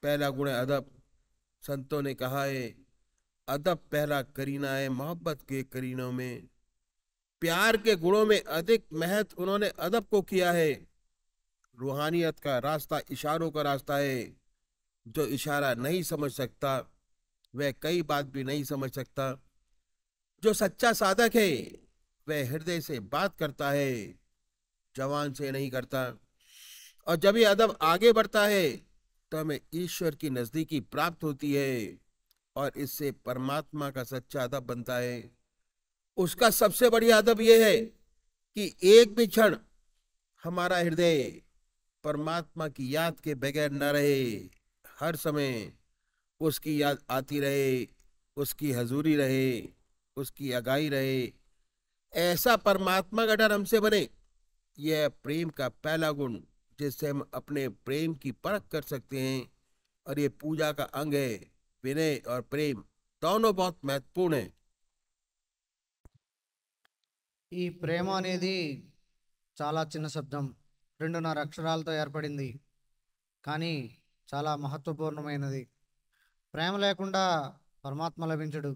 पहला गुण है अदब। संतों ने कहा है अदब पहला करीना है मोहब्बत के करीनों में। प्यार के गुणों में अधिक महत्व उन्होंने अदब को किया है। रूहानियत का रास्ता इशारों का रास्ता है। जो इशारा नहीं समझ सकता वह कई बात भी नहीं समझ सकता। जो सच्चा साधक है वह हृदय से बात करता है, जवान से नहीं करता। और जब ये अदब आगे बढ़ता है तो हमें ईश्वर की नजदीकी प्राप्त होती है और इससे परमात्मा का सच्चा अदब बनता है। उसका सबसे बढ़िया अदब यह है कि एक भी क्षण हमारा हृदय परमात्मा की याद के बगैर न रहे। हर समय उसकी याद आती रहे, उसकी हजूरी रहे, उसकी आगाही रहे। ऐसा परमात्मा का डर हमसे बने। यह प्रेम का पहला गुण जिससे हम अपने प्रेम की परख कर सकते हैं। और ये पूजा का अंग है। विनय और प्रेम दोनों बहुत महत्वपूर्ण है। ఈ ప్రేమ అనేది చాలా చిన్న శబ్దం, 2.5 అక్షరాలతో ఏర్పడింది, కానీ చాలా మహత్వపూర్ణమైనది. ప్రేమ లేకుండా పరమాత్మ లభించడు.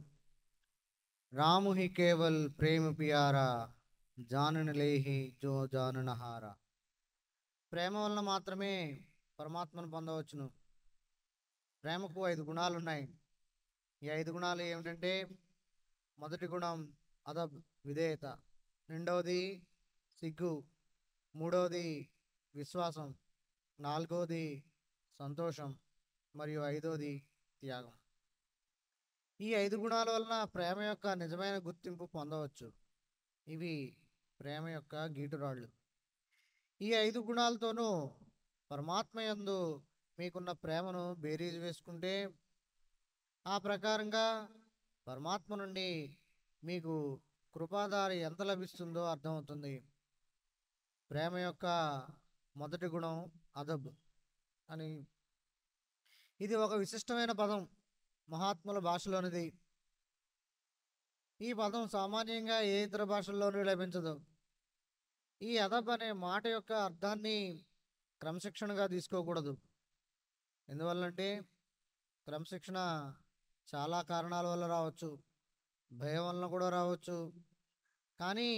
రాము హి కేవల్ ప్రేమ పియారా, జానన లేహి జో జాననహారా. ప్రేమ వలన మాత్రమే పరమాత్మను పొందవచ్చును. ప్రేమకు 5 గుణాలు ఉన్నాయి. ఈ 5 గుణాలు ఏమిటంటే, మొదటి గుణం అదబ్, విధేయత. రెండవది సిగ్గు. మూడవది విశ్వాసం. నాలుగవది సంతోషం. మరియు ఐదవది త్యాగం. ఈ 5 గుణాల వలన ప్రేమ యొక్క నిజమైన గుర్తింపు పొందవచ్చు. ఇవి ప్రేమ యొక్క గీటురాళ్ళు. ఈ 5 గుణాలతోనూ పరమాత్మ యందు మీకున్న ప్రేమను బేరీజు వేసుకుంటే, ఆ ప్రకారంగా పరమాత్మ నుండి మీకు కృపాధార ఎంత లభిస్తుందో అర్థమవుతుంది. ప్రేమ యొక్క మొదటి గుణం అదబ్ అని. ఇది ఒక విశిష్టమైన పదం, మహాత్ముల భాషలోనిది. ఈ పదం సామాన్యంగా ఏ ఇతర భాషల్లోనూ లభించదు. ఈ అదబ్ అనే మాట యొక్క అర్థాన్ని క్రమశిక్షణగా తీసుకోకూడదు. ఎందువల్లంటే క్రమశిక్షణ చాలా కారణాల వల్ల రావచ్చు, భయం వలన కూడా రావచ్చు. కానీ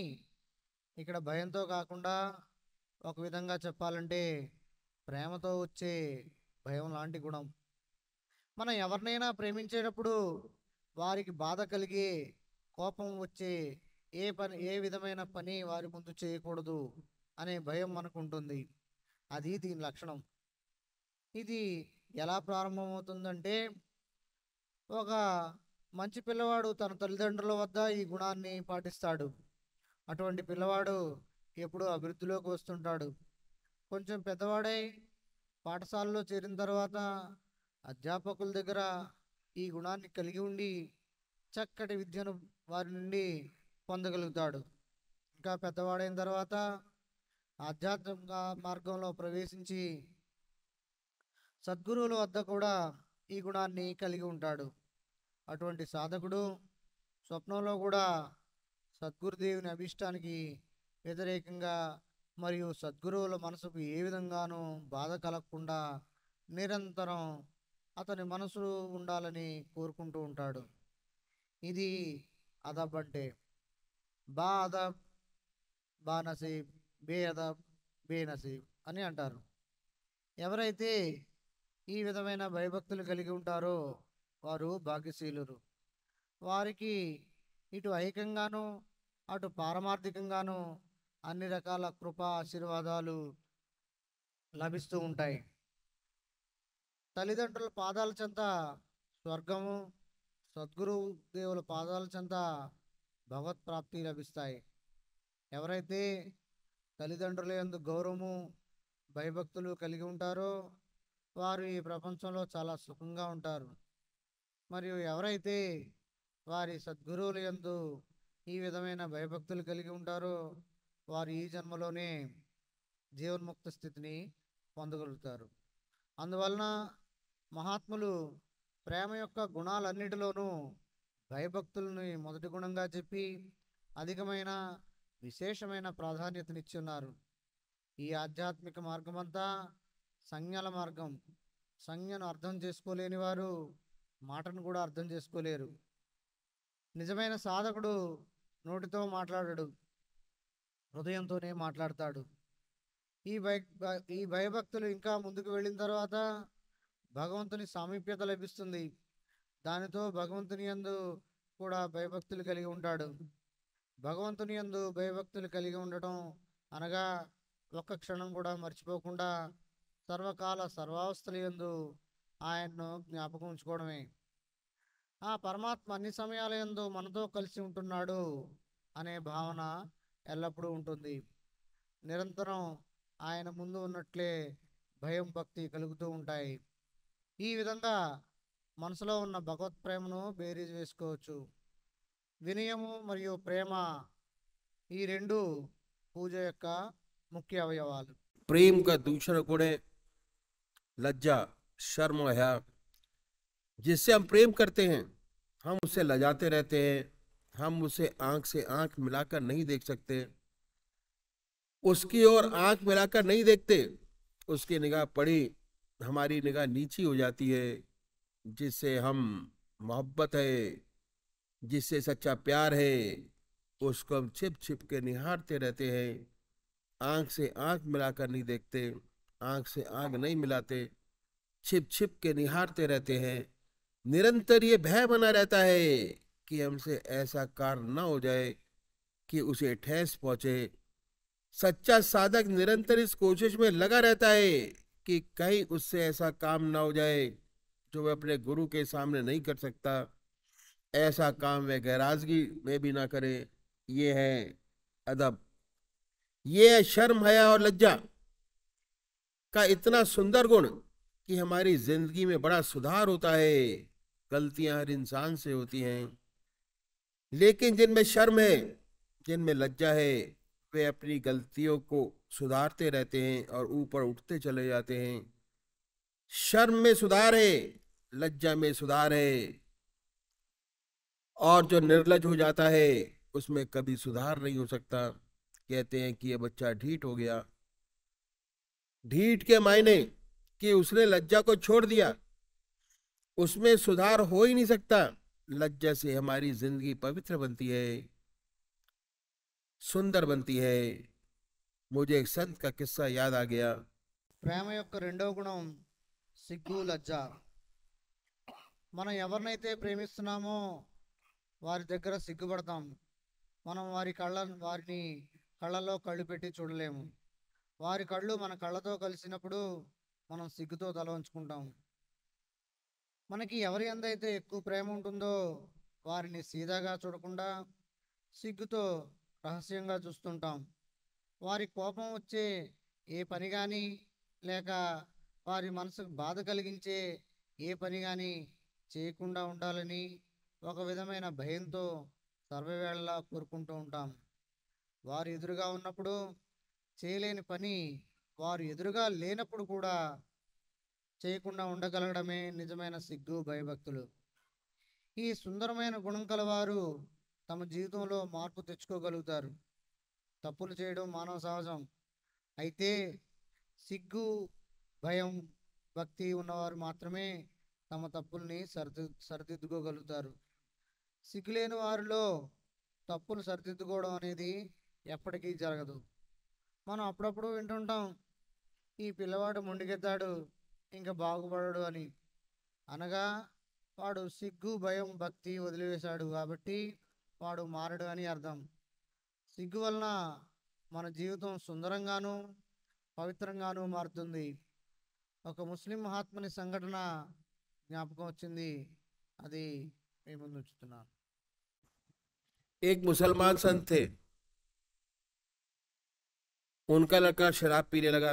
ఇక్కడ భయంతో కాకుండా, ఒక విధంగా చెప్పాలంటే ప్రేమతో వచ్చే భయం లాంటి గుణం. మనం ఎవరినైనా ప్రేమించేటప్పుడు వారికి బాధ కలిగి కోపం వచ్చే ఏ విధమైన పని వారి ముందు చేయకూడదు అనే భయం మనకు ఉంటుంది. అది దీని లక్షణం. ఇది ఎలా ప్రారంభమవుతుందంటే, ఒక మంచి పిల్లవాడు తన తల్లిదండ్రుల వద్ద ఈ గుణాన్ని పాటిస్తాడు. అటువంటి పిల్లవాడు ఎప్పుడూ అభివృద్ధిలోకి వస్తుంటాడు. కొంచెం పెద్దవాడై పాఠశాలలో చేరిన తర్వాత అధ్యాపకుల దగ్గర ఈ గుణాన్ని కలిగి ఉండి చక్కటి విద్యను వారి నుండి పొందగలుగుతాడు. ఇంకా పెద్దవాడైన తర్వాత ఆధ్యాత్మిక మార్గంలో ప్రవేశించి సద్గురువుల వద్ద కూడా ఈ గుణాన్ని కలిగి ఉంటాడు. అటువంటి సాధకుడు స్వప్నంలో కూడా సద్గురుదేవుని అభిష్టానికి వ్యతిరేకంగా మరియు సద్గురువుల మనసుకు ఏ విధంగానూ బాధ కలగకుండా నిరంతరం అతని మనసు ఉండాలని కోరుకుంటూ ఉంటాడు. ఇది అదబ్ అంటే. బా అదబ్ బా నసీబ్, బే అదబ్ బే నసీబ్ అని అంటారు. ఎవరైతే ఈ విధమైన భయభక్తులు కలిగి ఉంటారో వారు భాగ్యశీలురు. వారికి ఇటు ఐహికంగాను అటు పారమార్థికంగాను అన్ని రకాల కృపా ఆశీర్వాదాలు లభిస్తూ ఉంటాయి. తల్లిదండ్రుల పాదాల చెంత స్వర్గము, సద్గురు దేవుల పాదాల చెంత భగవత్ప్రాప్తి లభిస్తాయి. ఎవరైతే తల్లిదండ్రుల యందు గౌరవము భయభక్తులు కలిగి ఉంటారో వారు ఈ ప్రపంచంలో చాలా సుఖంగా ఉంటారు. మరియు ఎవరైతే వారి సద్గురువుల యందు ఈ విధమైన భయభక్తులు కలిగి ఉంటారో వారు ఈ జన్మలోనే జీవన్ముక్త స్థితిని పొందగలుగుతారు. అందువలన మహాత్ములు ప్రేమ యొక్క గుణాలన్నిటిలోనూ భయభక్తులని మొదటి గుణంగా చెప్పి అధికమైన విశేషమైన ప్రాధాన్యతనిచ్చి ఉన్నారు. ఈ ఆధ్యాత్మిక మార్గమంతా సంజ్ఞల మార్గం. సంజ్ఞను అర్థం చేసుకోలేని వారు మాటను కూడా అర్థం చేసుకోలేరు. నిజమైన సాధకుడు నోటితో మాట్లాడడు, హృదయంతోనే మాట్లాడతాడు. ఈ భయభక్తులు ఇంకా ముందుకు వెళ్ళిన తర్వాత భగవంతుని సామీప్యత లభిస్తుంది. దానితో భగవంతుని యందు కూడా భయభక్తులు కలిగి ఉంటాడు. భగవంతుని యందు భయభక్తులు కలిగి ఉండటం అనగా ఒక్క క్షణం కూడా మర్చిపోకుండా సర్వకాల సర్వావస్థల యందు ఆయన్ను జ్ఞాపకం ఉంచుకోవడమే. ఆ పరమాత్మ అన్ని సమయాల యందు మనతో కలిసి ఉంటున్నాడు అనే భావన ఎల్లప్పుడూ ఉంటుంది. నిరంతరం ఆయన ముందు ఉన్నట్లే భయం భక్తి కలుగుతూ ఉంటాయి. ఈ విధంగా మనసులో ఉన్న భగవత్ ప్రేమను బేరీజ్ వేసుకోవచ్చు. వినయము మరియు ప్రేమ ఈ రెండు పూజ యొక్క ముఖ్య అవయవాలు. प्रेम का दूसरा गुण है लज्जा, शर्म, हया। जिससे हम प्रेम करते हैं हम उससे लजाते रहते हैं, हम उसे आंख से आंख मिलाकर नहीं देख सकते, उसकी ओर आंख मिलाकर नहीं देखते, उसकी निगाह पड़ी हमारी निगाह नीची हो जाती है। जिससे हम मोहब्बत है, जिससे सच्चा प्यार है, उसको हम छिप छिप के निहारते रहते हैं, आंख से आंख मिलाकर नहीं देखते, आंख से आंख नहीं मिलाते, छिप छिप के निहारते रहते हैं। निरंतर ये भय बना रहता है कि हमसे ऐसा कार्य न हो जाए कि उसे ठेस पहुंचे। सच्चा साधक निरंतर इस कोशिश में लगा रहता है कि कहीं उससे ऐसा काम ना हो जाए जो वह अपने गुरु के सामने नहीं कर सकता, ऐसा काम वह गैराजगी में भी ना करे। ये है अदब, ये है शर्म, हया और लज्जा का इतना सुंदर गुण कि हमारी जिंदगी में बड़ा सुधार होता है। गलतियां हर इंसान से होती हैं, लेकिन जिनमें शर्म है, जिनमें लज्जा है, वे अपनी गलतियों को सुधारते रहते हैं और ऊपर उठते चले जाते हैं। शर्म में सुधार है, लज्जा में सुधार है, और जो निर्लज हो जाता है उसमें कभी सुधार नहीं हो सकता। कहते हैं कि ये बच्चा ढीठ हो गया। ढीठ के मायने कि उसने लज्जा को छोड़ दिया, उसमें सुधार हो ही नहीं सकता। लज्जा से हमारी जिंदगी पवित्र बनती है, सुंदर बनती है। मुझे एक संत का किस्सा याद आ गया। ప్రేమ యొక్క రెండవ గుణం సిగ్గు, లజ్జ. మనం ఎవరినైతే ప్రేమిస్తున్నామో వారి దగ్గర సిగ్గుపడతాం. మనం వారిని కళ్ళలో కళ్ళు పెట్టి చూడలేము. వారి కళ్ళు మన కళ్ళతో కలిసినప్పుడు మనం సిగ్గుతో తల వంచుకుంటాం. మనకి ఎవరి అందైతే ఎక్కువ ప్రేమ ఉంటుందో వారిని సీదాగా చూడకుండా సిగ్గుతో రహస్యంగా చూస్తుంటాం. వారి కోపం వచ్చే ఏ పని కానీ, లేక వారి మనసుకు బాధ కలిగించే ఏ పని కానీ చేయకుండా ఉండాలని ఒక విధమైన భయంతో సర్వవేళలా కోరుకుంటూ ఉంటాం. వారు ఎదురుగా ఉన్నప్పుడు చేయలేని పని వారు ఎదురుగా లేనప్పుడు కూడా చేయకుండా ఉండగలగడమే నిజమైన సిగ్గు, భయభక్తులు. ఈ సుందరమైన గుణం కలవారు తమ జీవితంలో మార్పు తెచ్చుకోగలుగుతారు. తప్పులు చేయడం మానవ సహజం. అయితే సిగ్గు, భయం, భక్తి ఉన్నవారు మాత్రమే తమ తప్పుల్ని సరిదిద్దుకోగలుగుతారు. సిగ్గులేని వారిలో తప్పులు సరిదిద్దుకోవడం అనేది ఎప్పటికీ జరగదు. మనం అప్పుడప్పుడు వింటుంటాం, ఈ పిల్లవాడు మొండికెత్తాడు ఇంకా బాగుపడడు అని. అనగా వాడు సిగ్గు, భయం, భక్తి వదిలివేశాడు కాబట్టి వాడు మారడు అని అర్థం. సిగ్గు వలన మన జీవితం సుందరంగాను పవిత్రంగాను మారుతుంది. ఒక ముస్లిం మహాత్ముని సంఘటన జ్ఞాపకం వచ్చింది, అది మీ ముందు ఉంచుతున్నాను. एक मुसलमान संत थे, उनका लड़का शराब पीने लगा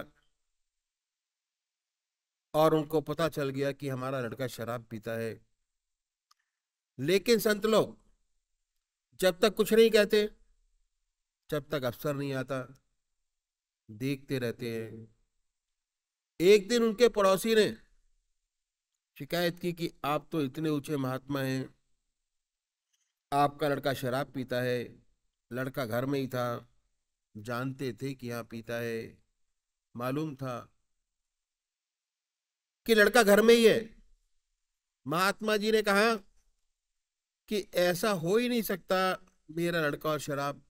और उनको पता चल गया कि हमारा लड़का शराब पीता है। लेकिन संत लोग जब तक कुछ नहीं कहते, जब तक अफसर नहीं आता, देखते रहते हैं। एक दिन उनके पड़ोसी ने शिकायत की कि आप तो इतने ऊंचे महात्मा हैं, आपका लड़का शराब पीता है। लड़का घर में ही था, जानते थे कि यहाँ पीता है, मालूम था। कि लड़का घर में ही है। महात्मा जी ने कहा कि ऐसा हो ही नहीं सकता, मेरा लड़का और शराब,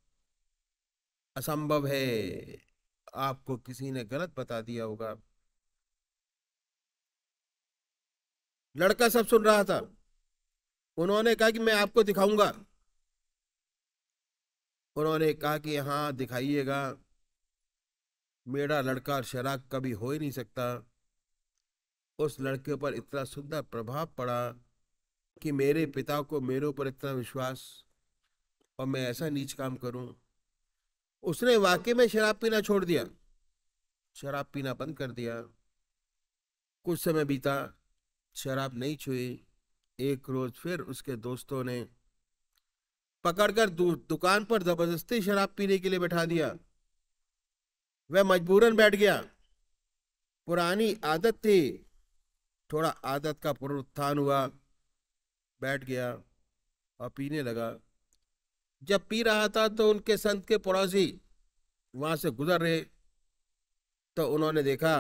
असंभव है, आपको किसी ने गलत बता दिया होगा। लड़का सब सुन रहा था। उन्होंने कहा कि मैं आपको दिखाऊंगा। उन्होंने कहा कि हाँ दिखाइएगा, मेरा लड़का और शराब कभी हो ही नहीं सकता। उस लड़के पर इतना सुंदर प्रभाव पड़ा कि मेरे पिता को मेरे ऊपर इतना विश्वास, और मैं ऐसा नीच काम करूं। उसने वाकई में शराब पीना छोड़ दिया, शराब पीना बंद कर दिया। कुछ समय बीता, शराब नहीं छुई। एक रोज फिर उसके दोस्तों ने पकड़कर दुकान पर जबरदस्ती शराब पीने के लिए बैठा दिया। वह मजबूरन बैठ गया। पुरानी आदत थी, थोड़ा आदत का पुनरुत्थान हुआ, बैठ गया और पीने लगा। जब पी रहा था तो उनके संत के पड़ोसी वहां से गुजर रहे, तो उन्होंने देखा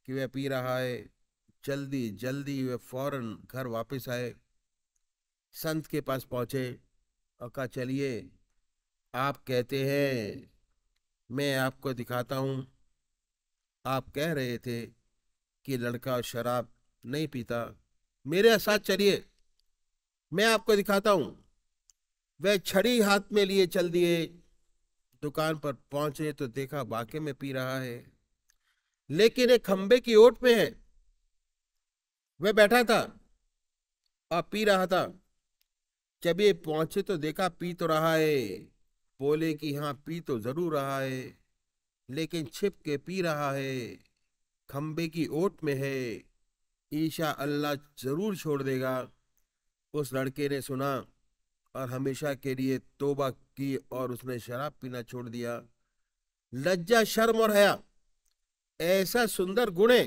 कि वह पी रहा है। जल्दी जल्दी वे फौरन घर वापस आए, संत के पास पहुंचे और कहा, चलिए, आप कहते हैं, मैं आपको दिखाता हूं। आप कह रहे थे कि लड़का शराब नहीं पीता, मेरे साथ चलिए, मैं आपको दिखाता हूं। वह छड़ी हाथ में लिए चल दिए। दुकान पर पहुंचे तो देखा वाकई में पी रहा है, लेकिन एक खंबे की ओट में है। वह बैठा था और पी रहा था। जब ये पहुंचे तो देखा पी तो रहा है। बोले कि हाँ पी तो जरूर रहा है, लेकिन छिप के पी रहा है, खंबे की ओट में है, ईशा अल्लाह जरूर छोड़ देगा। उस लड़के ने सुना और हमेशा के लिए तौबा की और उसने शराब पीना छोड़ दिया। लज्जा, शर्म और हया ऐसा सुंदर गुण है,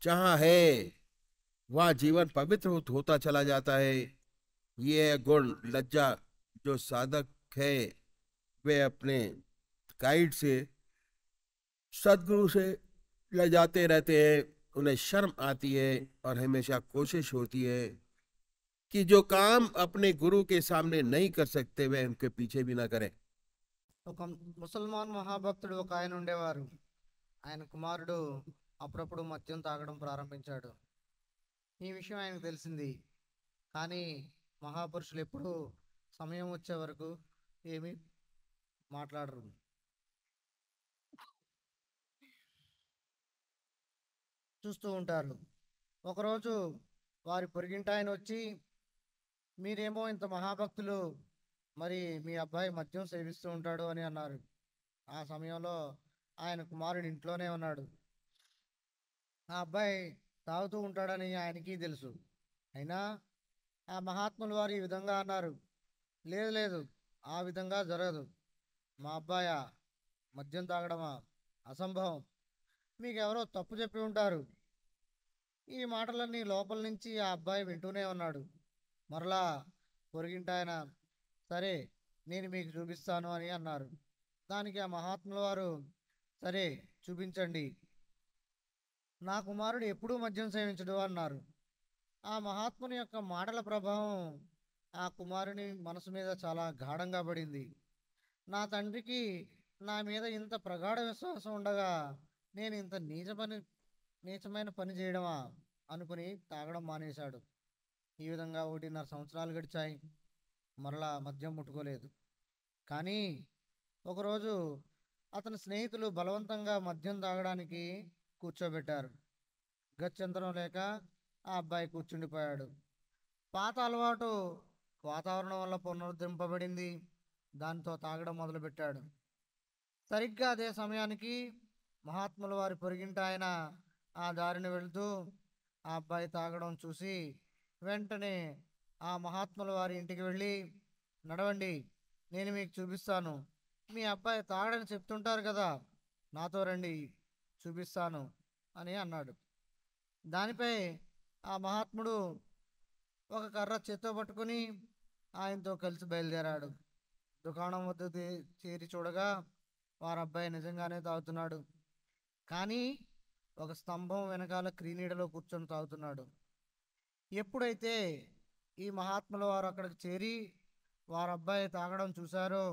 जहां है वहां जीवन पवित्र होता चला जाता है। ये है गुण लज्जा, जो साधक है वे अपने गाइड से, सदगुरु से लजाते रहते हैं। उन्हें शर्म आती है और हमेशा कोशिश होती है कि जो काम अपने गुरु के सामने नहीं कर सकते वे उनके पीछे भी ना करें। ఒక ముసల్మాన్ మహాభక్తుడు ఒక ఆయన ఉండేవారు. ఆయన కుమారుడు అప్పుడప్పుడు మద్యం తాగడం ప్రారంభించాడు. ఈ విషయం ఆయనకు తెలిసింది. కానీ మహాపురుషులు ఎప్పుడూ సమయం వచ్చే వరకు ఏమీ మాట్లాడరు, చూస్తూ ఉంటారు. ఒకరోజు వారి పొరుగింటి ఆయన వచ్చి, మీరేమో ఇంత మహాభక్తులు, మరి మీ అబ్బాయి మద్యం సేవిస్తూ ఉంటాడు అని అన్నారు. ఆ సమయంలో ఆయన కుమారుడు ఇంట్లోనే ఉన్నాడు. ఆ అబ్బాయి తాగుతూ ఉంటాడని ఆయనకి తెలుసు. అయినా ఆ మహాత్ములు వారు ఈ విధంగా అన్నారు, లేదు లేదు, ఆ విధంగా జరగదు. మా అబ్బాయి మద్యం తాగడమా, అసంభవం, మీకు ఎవరో తప్పు చెప్పి ఉంటారు. ఈ మాటలన్నీ లోపల నుంచి ఆ అబ్బాయి వింటూనే ఉన్నాడు. మరలా పొరుగింటి ఆయన, సరే నేను మీకు చూపిస్తాను అని అన్నారు. దానికి ఆ మహాత్ముల వారు, సరే చూపించండి, నా కుమారుడు ఎప్పుడూ మద్యం సేవించడు అన్నారు. ఆ మహాత్ముని యొక్క మాటల ప్రభావం ఆ కుమారుని మనసు మీద చాలా గాఢంగా పడింది. నా తండ్రికి నా మీద ఇంత ప్రగాఢ విశ్వాసం ఉండగా నేను ఇంత నీచమైన పని చేయడమా అనుకుని తాగడం మానేశాడు. ఈ విధంగా 1.5 సంవత్సరాలు గడిచాయి. మరలా మద్యం ముట్టుకోలేదు. కానీ ఒకరోజు అతని స్నేహితులు బలవంతంగా మద్యం తాగడానికి కూర్చోబెట్టారు. గత్యంతరం లేక ఆ అబ్బాయి కూర్చుండిపోయాడు. పాత అలవాటు వాతావరణం వల్ల పునరుద్ధరింపబడింది. దానితో తాగడం మొదలుపెట్టాడు. సరిగ్గా అదే సమయానికి మహాత్ముల వారి పొరుగింటి ఆయన ఆ దారిని వెళుతూ ఆ అబ్బాయి తాగడం చూసి వెంటనే ఆ మహాత్ముల వారి ఇంటికి వెళ్ళి, నడవండి, నేను మీకు చూపిస్తాను, మీ అబ్బాయి తాగడని చెప్తుంటారు కదా, నాతో రండి, చూపిస్తాను అని అన్నాడు. దానిపై ఆ మహాత్ముడు ఒక కర్ర చేత్తో పట్టుకుని ఆయనతో కలిసి బయలుదేరాడు. దుకాణం వద్ద చేరి చూడగా వారి అబ్బాయి నిజంగానే తాగుతున్నాడు. కానీ ఒక స్తంభం వెనకాల క్రీనీడలో కూర్చొని తాగుతున్నాడు. ఎప్పుడైతే ఈ మహాత్ముల వారు అక్కడికి చేరి వారి అబ్బాయి తాగడం చూశారో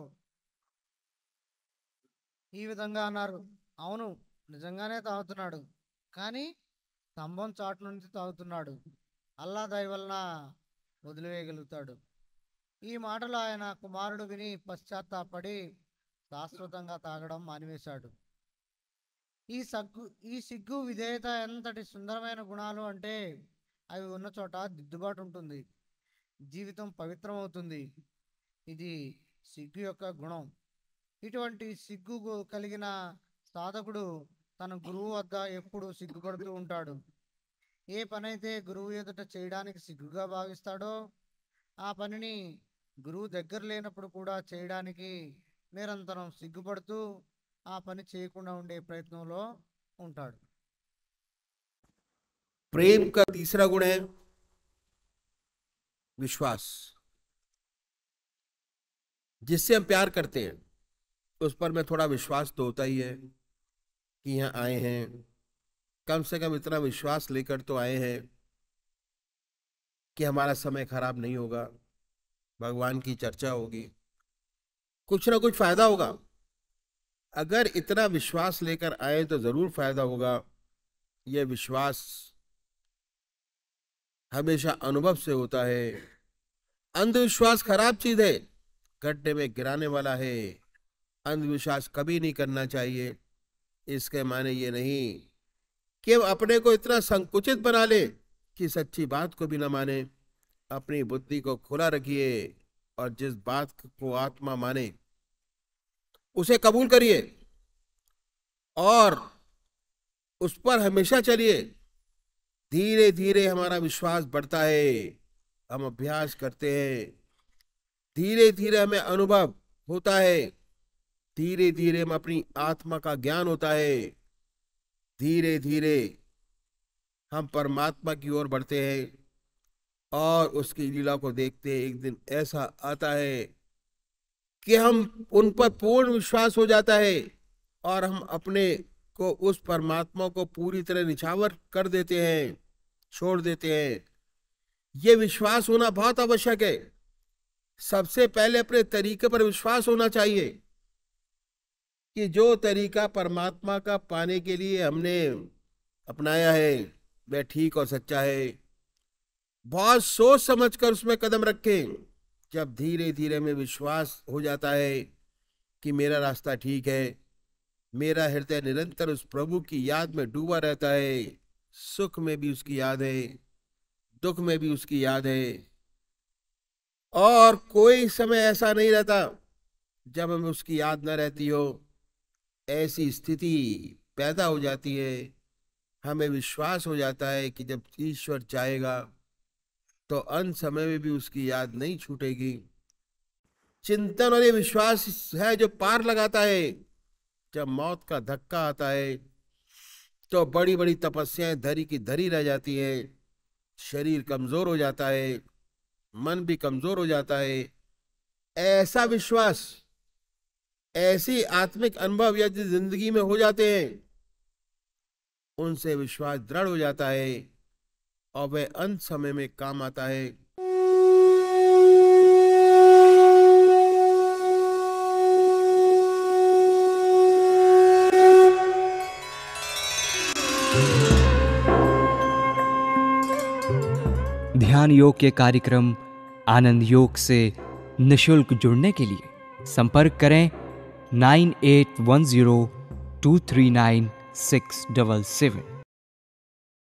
ఈ విధంగా అన్నారు, అవును నిజంగానే తాగుతున్నాడు, కానీ స్తంభం చాటు నుంచి తాగుతున్నాడు, అల్లా దయ వలన వదిలివేయగలుగుతాడు. ఈ మాటలు ఆయన కుమారుడు విని పశ్చాత్తాపడి శాశ్వతంగా తాగడం మానివేశాడు. ఈ సిగ్గు విధేయత ఎంతటి సుందరమైన గుణాలు అంటే అవి ఉన్న చోట దిద్దుబాటు ఉంటుంది, జీవితం పవిత్రమవుతుంది. ఇది సిగ్గు యొక్క గుణం. ఇటువంటి సిగ్గు కలిగిన సాధకుడు తన గురువు వద్ద ఎప్పుడు సిగ్గుపడుతూ ఉంటాడు. ఏ పనైతే గురువు ఎదుట చేయడానికి సిగ్గుగా భావిస్తాడో ఆ పనిని గురువు దగ్గర లేనప్పుడు కూడా చేయడానికి నిరంతరం సిగ్గుపడుతూ ఆ పని చేయకుండా ఉండే ప్రయత్నంలో ఉంటాడు. प्रेम का तीसरा गुण है विश्वास। जिससे हम प्यार करते हैं उस पर में थोड़ा विश्वास तो होता ही है कि यहाँ आए हैं, कम से कम इतना विश्वास लेकर तो आए हैं कि हमारा समय खराब नहीं होगा, भगवान की चर्चा होगी, कुछ ना कुछ फायदा होगा। अगर इतना विश्वास लेकर आए तो जरूर फायदा होगा। यह विश्वास हमेशा अनुभव से होता है। अंधविश्वास खराब चीज है, गड्ढे में गिराने वाला है। अंधविश्वास कभी नहीं करना चाहिए। इसके माने ये नहीं कि हम अपने को इतना संकुचित बना ले कि सच्ची बात को भी न माने। अपनी बुद्धि को खुला रखिए और जिस बात को आत्मा माने उसे कबूल करिए और उस पर हमेशा चलिए। धीरे धीरे हमारा विश्वास बढ़ता है, हम अभ्यास करते हैं, धीरे धीरे हमें अनुभव होता है, धीरे धीरे हम अपनी आत्मा का ज्ञान होता है, धीरे धीरे हम परमात्मा की ओर बढ़ते हैं और उसकी लीला को देखते हैं। एक दिन ऐसा आता है कि हम उन पर पूर्ण विश्वास हो जाता है और हम अपने को उस परमात्मा को पूरी तरह निछावर कर देते हैं, छोड़ देते हैं। ये विश्वास होना बहुत आवश्यक है। सबसे पहले अपने तरीके पर विश्वास होना चाहिए कि जो तरीका परमात्मा का पाने के लिए हमने अपनाया है वह ठीक और सच्चा है। बहुत सोच समझकर उसमें कदम रखें। जब धीरे धीरे में विश्वास हो जाता है कि मेरा रास्ता ठीक है, मेरा हृदय निरंतर उस प्रभु की याद में डूबा रहता है, सुख में भी उसकी याद है, दुख में भी उसकी याद है, और कोई समय ऐसा नहीं रहता जब हमें उसकी याद न रहती हो। ऐसी स्थिति पैदा हो जाती है। हमें विश्वास हो जाता है कि जब ईश्वर चाहेगा तो अंत समय में भी उसकी याद नहीं छूटेगी। चिंतन और ये विश्वास है जो पार लगाता है। जब मौत का धक्का आता है तो बड़ी बड़ी तपस्याएं धरी की धरी रह जाती है, शरीर कमजोर हो जाता है, मन भी कमजोर हो जाता है। ऐसा विश्वास, ऐसी आत्मिक अनुभव यदि जिंदगी में हो जाते हैं, उनसे विश्वास दृढ़ हो जाता है और वह अंत समय में काम आता है। ध्यान योग के कार्यक्रम आनंद योग से निशुल्क जुड़ने के लिए संपर्क करें 9810239677।